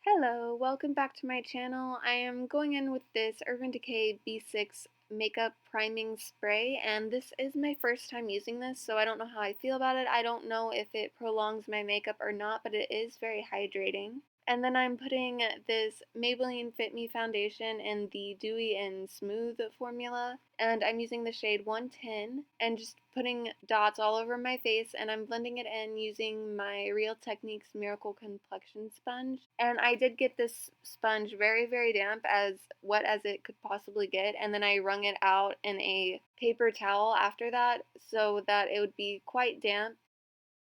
Hello, welcome back to my channel. I am going in with this Urban Decay B6 Makeup Priming Spray, and this is my first time using this, so I don't know how I feel about it. I don't know if it prolongs my makeup or not, but it is very hydrating. And then I'm putting this Maybelline Fit Me foundation in the Dewy and Smooth formula, and I'm using the shade 110 and just putting dots all over my face, and I'm blending it in using my Real Techniques Miracle Complexion sponge. And I did get this sponge very, very damp, as wet as it could possibly get, and then I wrung it out in a paper towel after that so that it would be quite damp.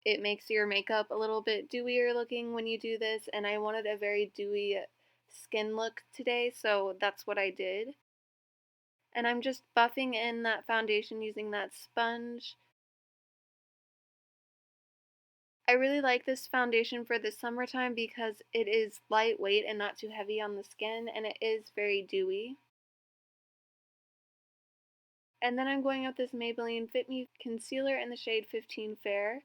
It makes your makeup a little bit dewier looking when you do this, and I wanted a very dewy skin look today, so that's what I did. And I'm just buffing in that foundation using that sponge. I really like this foundation for the summertime because it is lightweight and not too heavy on the skin, and it is very dewy. And then I'm going with this Maybelline Fit Me Concealer in the shade 15 Fair.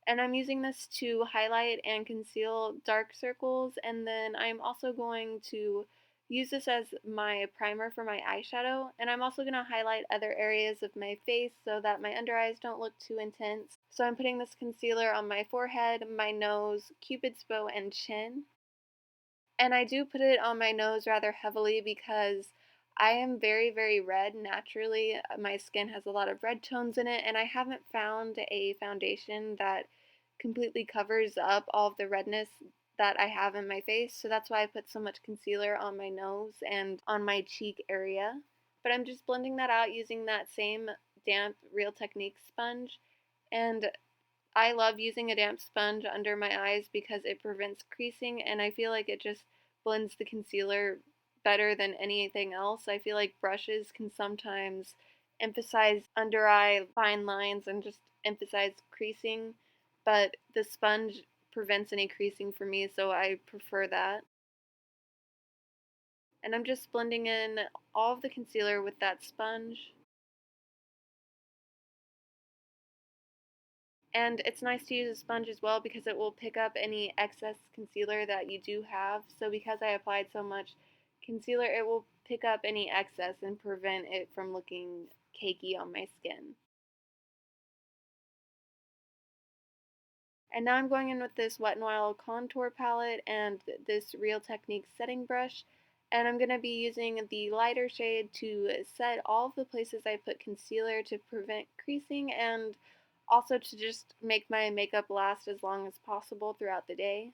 And I'm using this to highlight and conceal dark circles, and then I'm also going to use this as my primer for my eyeshadow, and I'm also going to highlight other areas of my face so that my under eyes don't look too intense. So I'm putting this concealer on my forehead, my nose, cupid's bow, and chin. And I do put it on my nose rather heavily because I am very, very red naturally. My skin has a lot of red tones in it, and I haven't found a foundation that completely covers up all of the redness that I have in my face. So that's why I put so much concealer on my nose and on my cheek area. But I'm just blending that out using that same damp Real Techniques sponge. And I love using a damp sponge under my eyes because it prevents creasing, and I feel like it just blends the concealer better than anything else. I feel like brushes can sometimes emphasize under eye fine lines and just emphasize creasing, but the sponge prevents any creasing for me, so I prefer that. And I'm just blending in all of the concealer with that sponge. And it's nice to use a sponge as well because it will pick up any excess concealer that you do have. So because I applied so much concealer, it will pick up any excess and prevent it from looking cakey on my skin. And now I'm going in with this Wet n Wild contour palette and this Real Techniques setting brush. And I'm going to be using the lighter shade to set all of the places I put concealer to prevent creasing and also to just make my makeup last as long as possible throughout the day.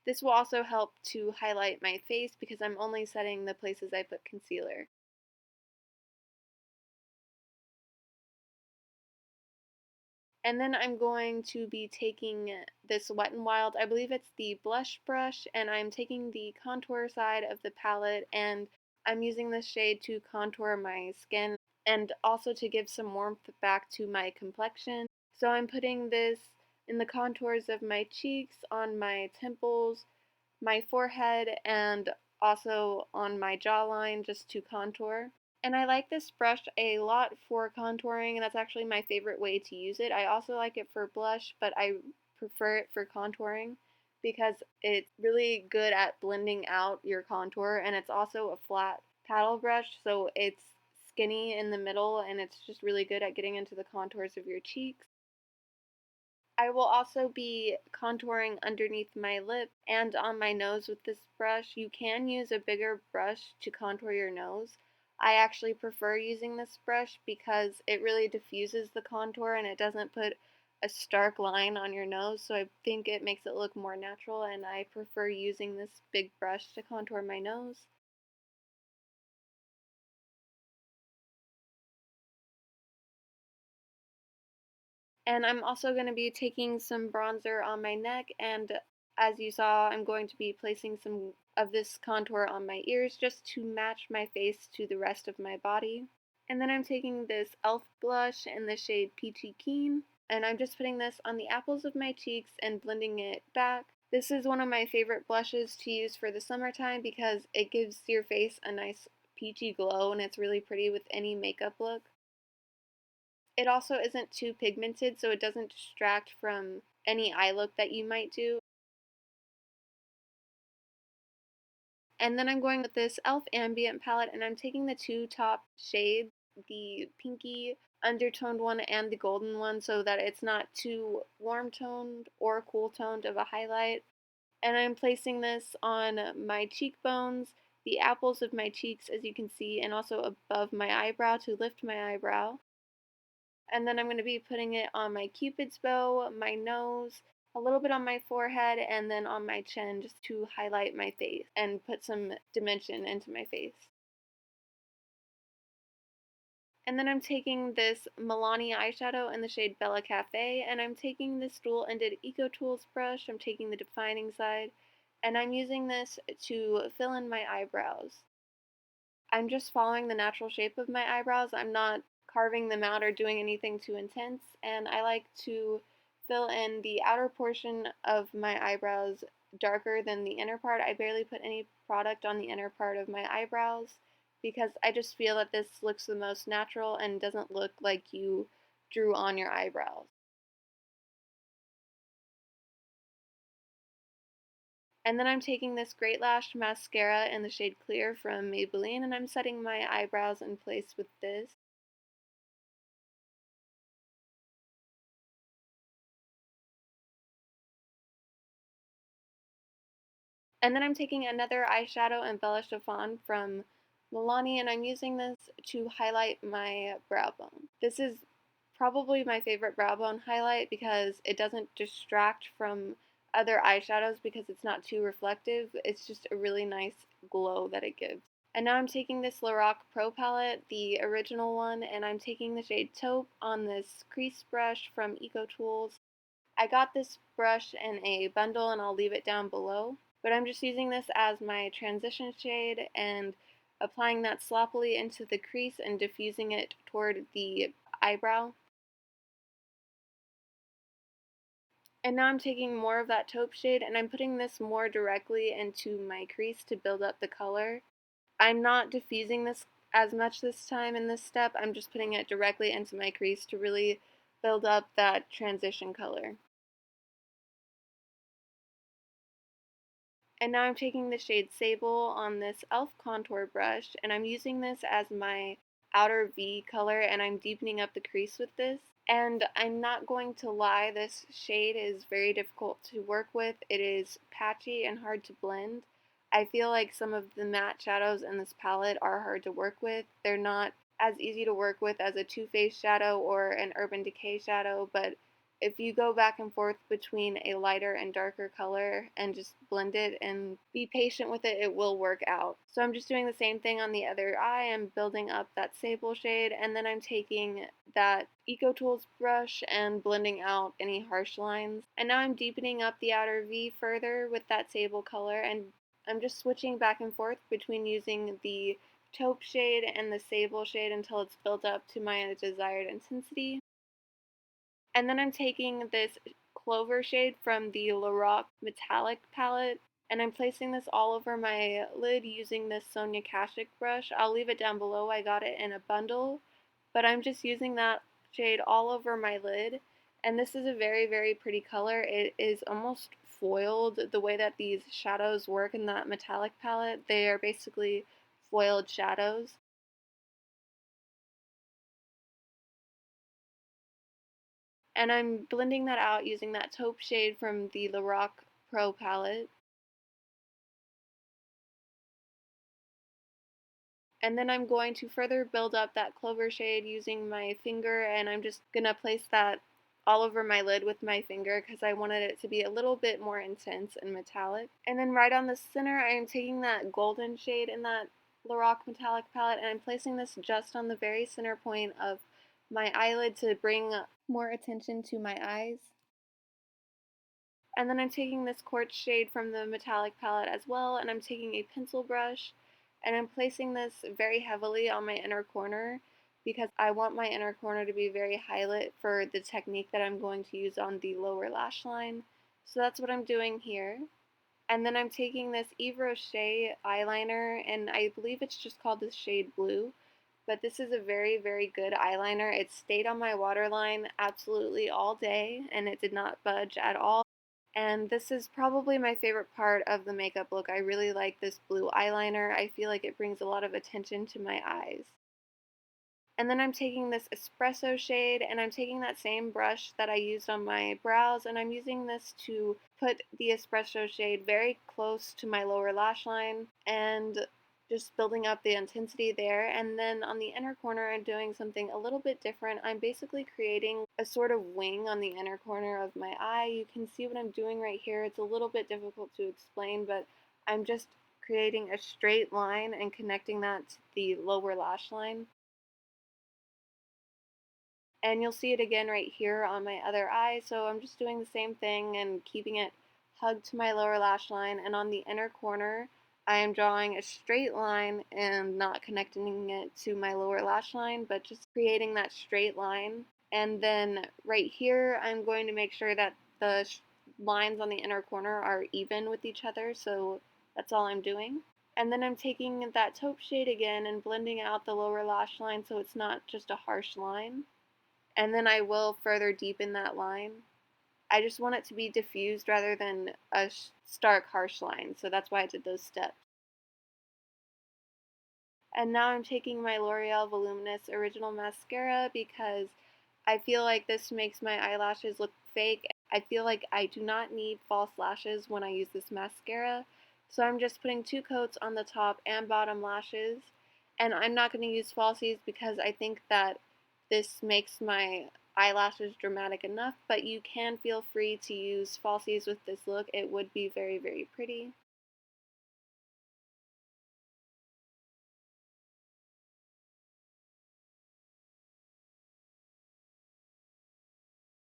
This will also help to highlight my face because I'm only setting the places I put concealer. And then I'm going to be taking this Wet n Wild, I believe it's the blush brush, and I'm taking the contour side of the palette and I'm using this shade to contour my skin and also to give some warmth back to my complexion. So I'm putting this in the contours of my cheeks, on my temples, my forehead, and also on my jawline just to contour. And I like this brush a lot for contouring, and that's actually my favorite way to use it. I also like it for blush, but I prefer it for contouring because it's really good at blending out your contour, and it's also a flat paddle brush, so it's skinny in the middle, and it's just really good at getting into the contours of your cheeks. I will also be contouring underneath my lip and on my nose with this brush. You can use a bigger brush to contour your nose. I actually prefer using this brush because it really diffuses the contour and it doesn't put a stark line on your nose, so I think it makes it look more natural, and I prefer using this big brush to contour my nose. And I'm also going to be taking some bronzer on my neck, and as you saw, I'm going to be placing some of this contour on my ears just to match my face to the rest of my body. And then I'm taking this e.l.f. blush in the shade Peachy Keen, and I'm just putting this on the apples of my cheeks and blending it back. This is one of my favorite blushes to use for the summertime because it gives your face a nice peachy glow and it's really pretty with any makeup look. It also isn't too pigmented, so it doesn't distract from any eye look that you might do. And then I'm going with this e.l.f. Ambient Palette, and I'm taking the two top shades, the pinky undertoned one and the golden one, so that it's not too warm toned or cool toned of a highlight. And I'm placing this on my cheekbones, the apples of my cheeks, as you can see, and also above my eyebrow to lift my eyebrow. And then I'm going to be putting it on my cupid's bow, my nose, a little bit on my forehead, and then on my chin just to highlight my face and put some dimension into my face. And then I'm taking this Milani eyeshadow in the shade Bella Cafe, and I'm taking this dual-ended Eco Tools brush. I'm taking the defining side, and I'm using this to fill in my eyebrows. I'm just following the natural shape of my eyebrows. I'm not carving them out or doing anything too intense, and I like to fill in the outer portion of my eyebrows darker than the inner part. I barely put any product on the inner part of my eyebrows because I just feel that this looks the most natural and doesn't look like you drew on your eyebrows. And then I'm taking this Great Lash mascara in the shade Clear from Maybelline, and I'm setting my eyebrows in place with this. And then I'm taking another eyeshadow in Bella Chiffon from Milani, and I'm using this to highlight my brow bone. This is probably my favorite brow bone highlight because it doesn't distract from other eyeshadows because it's not too reflective. It's just a really nice glow that it gives. And now I'm taking this Lorac Pro palette, the original one, and I'm taking the shade Taupe on this crease brush from Eco Tools. I got this brush in a bundle and I'll leave it down below, but I'm just using this as my transition shade and applying that sloppily into the crease and diffusing it toward the eyebrow. And now I'm taking more of that taupe shade and I'm putting this more directly into my crease to build up the color. I'm not diffusing this as much this time in this step, I'm just putting it directly into my crease to really build up that transition color. And now I'm taking the shade Sable on this e.l.f. contour brush, and I'm using this as my outer V color, and I'm deepening up the crease with this. And I'm not going to lie, this shade is very difficult to work with. It is patchy and hard to blend. I feel like some of the matte shadows in this palette are hard to work with. They're not as easy to work with as a Too Faced shadow or an Urban Decay shadow, but if you go back and forth between a lighter and darker color and just blend it and be patient with it, it will work out. So I'm just doing the same thing on the other eye. I'm building up that sable shade, and then I'm taking that Eco Tools brush and blending out any harsh lines. And now I'm deepening up the outer V further with that sable color, and I'm just switching back and forth between using the taupe shade and the sable shade until it's built up to my desired intensity. And then I'm taking this Clover shade from the Lorac Metallic palette, and I'm placing this all over my lid using this Sonia Kashuk brush. I'll leave it down below. I got it in a bundle, but I'm just using that shade all over my lid. And this is a very, very pretty color. It is almost foiled the way that these shadows work in that metallic palette. They are basically foiled shadows. And I'm blending that out using that taupe shade from the Lorac Pro palette. And then I'm going to further build up that clover shade using my finger, and I'm just going to place that all over my lid with my finger because I wanted it to be a little bit more intense and metallic. And then right on the center, I am taking that golden shade in that Lorac Metallic palette, and I'm placing this just on the very center point of my eyelid to bring more attention to my eyes. And then I'm taking this quartz shade from the metallic palette as well, and I'm taking a pencil brush, and I'm placing this very heavily on my inner corner because I want my inner corner to be very highlight for the technique that I'm going to use on the lower lash line. So that's what I'm doing here. And then I'm taking this Yves Rocher eyeliner, and I believe it's just called the shade Blue. But this is a very, very good eyeliner. It stayed on my waterline absolutely all day, and it did not budge at all. And this is probably my favorite part of the makeup look. I really like this blue eyeliner. I feel like it brings a lot of attention to my eyes. And then I'm taking this espresso shade, and I'm taking that same brush that I used on my brows, and I'm using this to put the espresso shade very close to my lower lash line and just building up the intensity there. And then on the inner corner, I'm doing something a little bit different. I'm basically creating a sort of wing on the inner corner of my eye. You can see what I'm doing right here. It's a little bit difficult to explain, but I'm just creating a straight line and connecting that to the lower lash line. And you'll see it again right here on my other eye. So I'm just doing the same thing and keeping it hugged to my lower lash line. And on the inner corner, I am drawing a straight line and not connecting it to my lower lash line, but just creating that straight line. And then right here, I'm going to make sure that the lines on the inner corner are even with each other. So that's all I'm doing. And then I'm taking that taupe shade again and blending out the lower lash line so it's not just a harsh line, and then I will further deepen that line. I just want it to be diffused rather than a stark, harsh line, so that's why I did those steps. And now I'm taking my L'Oreal Voluminous Original Mascara because I feel like this makes my eyelashes look fake. I feel like I do not need false lashes when I use this mascara. So I'm just putting 2 coats on the top and bottom lashes. And I'm not going to use falsies because I think that this makes my eyelashes dramatic enough. But you can feel free to use falsies with this look. It would be very, very pretty.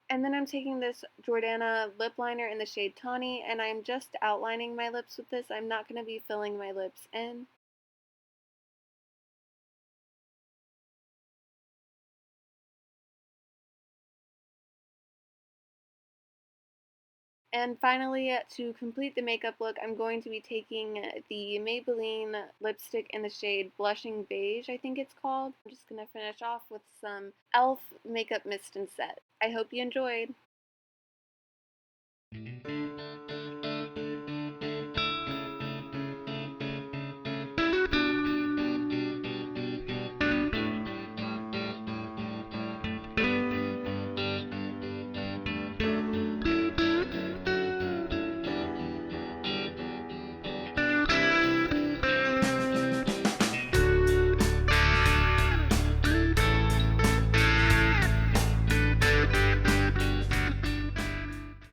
And then I'm taking this Jordana lip liner in the shade Tawny, and I'm just outlining my lips with this. I'm not going to be filling my lips in. And finally, to complete the makeup look, I'm going to be taking the Maybelline lipstick in the shade Blushing Beige, I think it's called. I'm just going to finish off with some e.l.f. makeup mist and set. I hope you enjoyed.